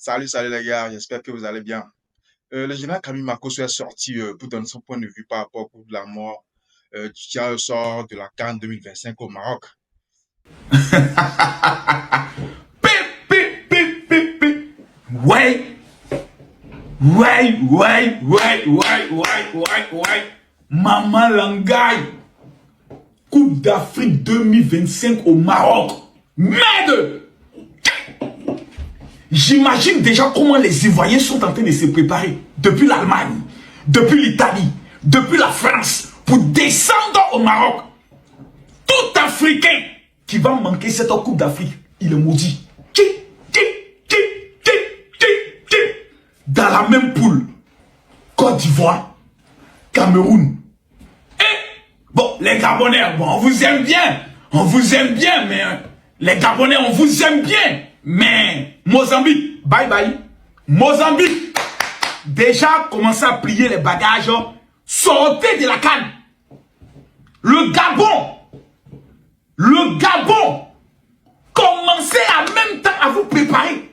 Salut, salut les gars, j'espère que vous allez bien. Le général Camille Makosso est sorti pour donner son point de vue par rapport au coup de la mort du tirage au sort de la CAN 2025 au Maroc. Pip, pip, pip, pip, pip. Ouais, ouais. Maman Langay, Coupe d'Afrique 2025 au Maroc. Merde! J'imagine déjà comment les Ivoiriens sont en train de se préparer depuis l'Allemagne, depuis l'Italie, depuis la France pour descendre au Maroc. Tout Africain qui va manquer cette Coupe d'Afrique, il est maudit. Dans la même poule, Côte d'Ivoire, Cameroun. Bon, les Gabonais, bon, on vous aime bien, mais les Gabonais, on vous aime bien, mais Mozambique, bye bye. Mozambique, déjà commencé à plier les bagages, sortez de la canne. Le Gabon, commencez en même temps à vous préparer.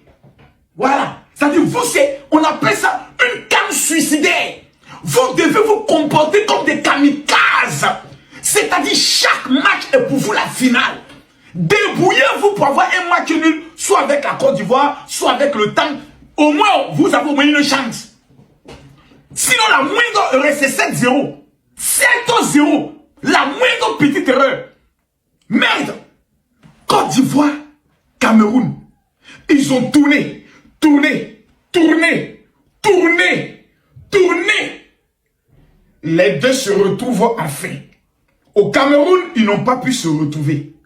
Voilà, c'est-à-dire vous, on appelle ça une canne suicidaire. Vous devez vous comporter comme des kamikazes. C'est-à-dire chaque match est pour vous la finale. Débrouillez-vous pour avoir un match nul, soit avec la Côte d'Ivoire, soit avec le temps. Au moins, vous avez au moins une chance. Sinon, la moindre erreur, c'est 7-0. 7-0. La moindre petite erreur. Merde. Côte d'Ivoire, Cameroun. Ils ont tourné. Les deux se retrouvent enfin. Au Cameroun, ils n'ont pas pu se retrouver.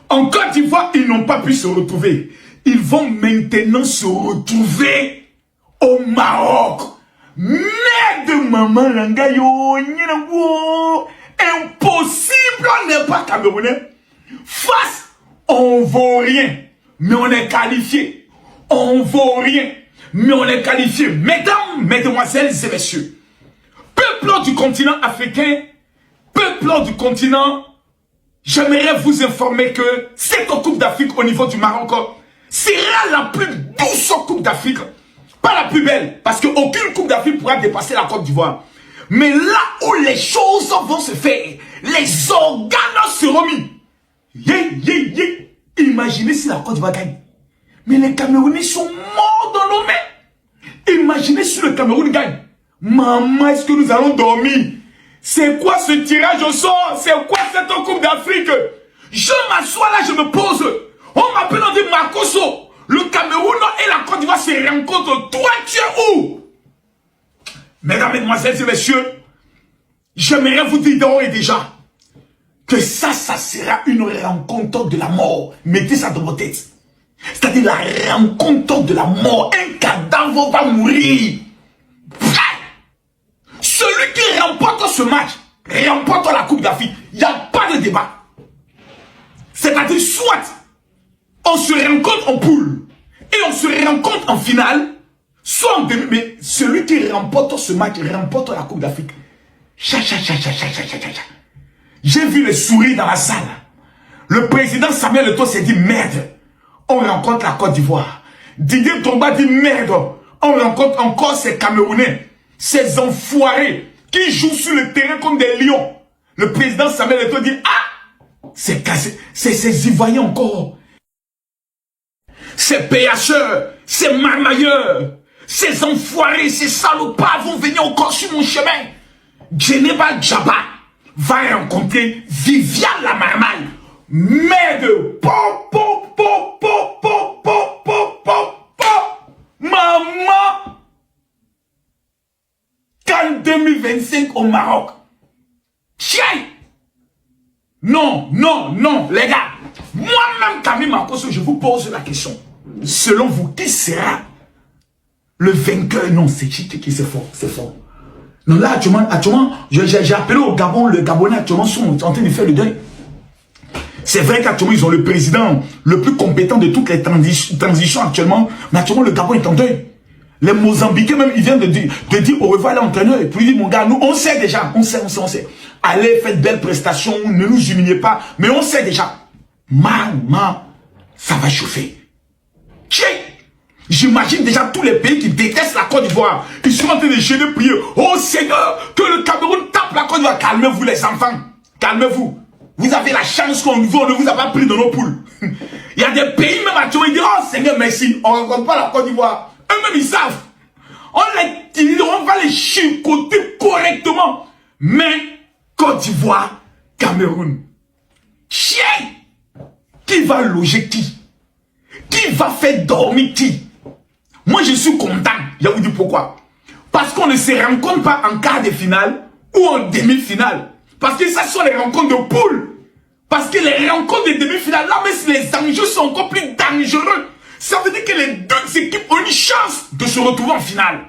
En Côte d'Ivoire, ils n'ont pas pu se retrouver. Ils vont maintenant se retrouver au Maroc. Merde, maman, langayo, impossible, on n'est pas camerounais. Face, on vaut rien, mais on est qualifié. On vaut rien, mais on est qualifié. Mesdames, mesdemoiselles et messieurs, peuple du continent africain, peuple du continent, j'aimerais vous informer que cette Coupe d'Afrique au niveau du Maroc sera la plus douce Coupe d'Afrique. Pas la plus belle, parce qu'aucune Coupe d'Afrique pourra dépasser la Côte d'Ivoire. Mais là où les choses vont se faire, les organes seront mis. Imaginez si la Côte d'Ivoire gagne. Mais les Camerounais sont morts dans nos mains. Imaginez si le Cameroun gagne. Maman, est-ce que nous allons dormir? C'est quoi ce tirage au sort? C'est quoi cette Coupe d'Afrique? Je m'assois là, je me pose. On m'appelle, on dit Makosso. Le Cameroun et la Côte d'Ivoire se rencontrent. Toi, tu es où? Mesdames, mesdemoiselles et messieurs, j'aimerais vous dire d'ores et déjà que ça sera une rencontre de la mort. Mettez ça dans vos têtes. C'est-à-dire la rencontre de la mort. Un cadavre va mourir. Celui qui remporte ce match, remporte la Coupe d'Afrique. Il n'y a pas de débat. C'est-à-dire soit on se rencontre en poule et on se rencontre en finale, soit en demi, mais celui qui remporte ce match remporte la Coupe d'Afrique. J'ai vu les sourires dans la salle. Le président Samuel Eto'o s'est dit merde, on rencontre la Côte d'Ivoire. Didier Drogba dit merde, on rencontre encore ces Camerounais, ces enfoirés qui jouent sur le terrain comme des lions. Le président Samuel Eto'o dit ah, c'est ces Ivoiriens encore. Ces péacheurs, ces marmailleurs, ces enfoirés, ces salopards vont venir encore sur mon chemin. Djeneba Djaba va rencontrer Viviane la marmaille. Merde. Maman. CAN 2025 au Maroc. Tiens. Non, les gars. Moi-même, Camille Makosso, je vous pose la question. Selon vous, qui sera le vainqueur? Non, c'est fort, c'est fort. Non, là, actuellement, j'ai appelé au Gabon, le Gabonais actuellement sont en train de faire le deuil. C'est vrai qu'actuellement, ils ont le président le plus compétent de toutes les transitions actuellement, mais actuellement, le Gabon est en deuil. Les Mozambicains, même, ils viennent de dire au revoir à l'entraîneur. Et puis, il dit, mon gars, nous, on sait déjà, on sait. Allez, faites belle prestation, ne nous humiliez pas, mais on sait déjà. Maman, ça va chauffer. J'imagine déjà tous les pays qui détestent la Côte d'Ivoire. Ils sont en train de gêner, prier. Oh Seigneur, que le Cameroun tape la Côte d'Ivoire. Calmez-vous les enfants. Calmez-vous. Vous avez la chance qu'on ne vous a pas pris dans nos poules. Il y a des pays même actuellement, ils disent, oh Seigneur, merci. On ne rencontre pas la Côte d'Ivoire. Eux-mêmes, ils savent. On va les chicoter correctement. Mais, Côte d'Ivoire, Cameroun. Chien! Qui va loger qui? Qui va faire dormir qui? Moi, je suis content. Je vais vous dire pourquoi. Parce qu'on ne se rencontre pas en quart de finale ou en demi-finale. Parce que ça sont les rencontres de poule. Parce que les rencontres de demi-finale, là, mais les enjeux sont encore plus dangereux. Ça veut dire que les deux équipes ont une chance de se retrouver en finale.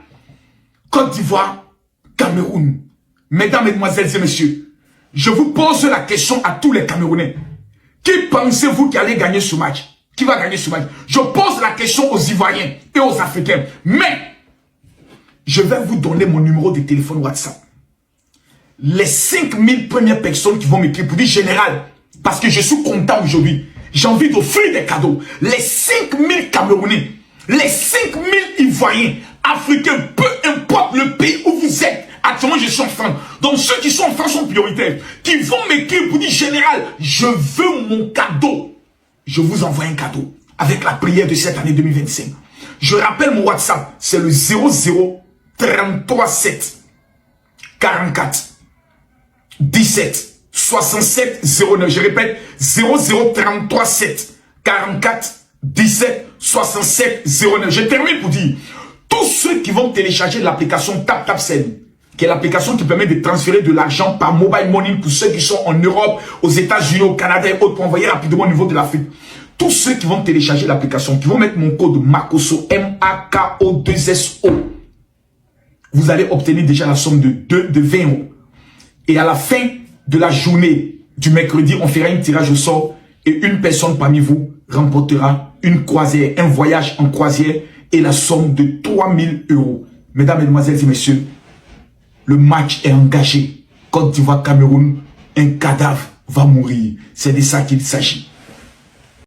Côte d'Ivoire, Cameroun. Mesdames, mesdemoiselles et messieurs, je vous pose la question à tous les Camerounais. Qui pensez-vous qui allait gagner ce match? Qui va gagner ce match? Je pose la question aux Ivoiriens et aux Africains. Mais, je vais vous donner mon numéro de téléphone WhatsApp. Les 5000 premières personnes qui vont m'écrire pour dire général, parce que je suis content aujourd'hui, j'ai envie d'offrir des cadeaux. Les 5000 Camerounais, les 5000 Ivoiriens, Africains, peu importe le pays où vous êtes, actuellement je suis en France. Donc ceux qui sont en France sont prioritaires, qui vont m'écrire pour dire général, je veux mon cadeau. Je vous envoie un cadeau avec la prière de cette année 2025. Je rappelle mon WhatsApp, c'est le 00 33 7 44 17 67 09. Je répète, 00 33 7 44 17 67 09. Je termine pour dire, tous ceux qui vont télécharger l'application TapTapSend, qui est l'application qui permet de transférer de l'argent par mobile money pour ceux qui sont en Europe, aux États-Unis, au Canada et autres, pour envoyer rapidement au niveau de l'Afrique. Tous ceux qui vont télécharger l'application, qui vont mettre mon code MAKOSO, M-A-K-O-2-S-O, vous allez obtenir déjà la somme de 20 euros. Et à la fin de la journée du mercredi, on fera un tirage au sort et une personne parmi vous remportera une croisière, un voyage en croisière et la somme de 3000 euros. Mesdames, mesdemoiselles et messieurs, le match est engagé. Côte d'Ivoire, Cameroun, un cadavre va mourir. C'est de ça qu'il s'agit.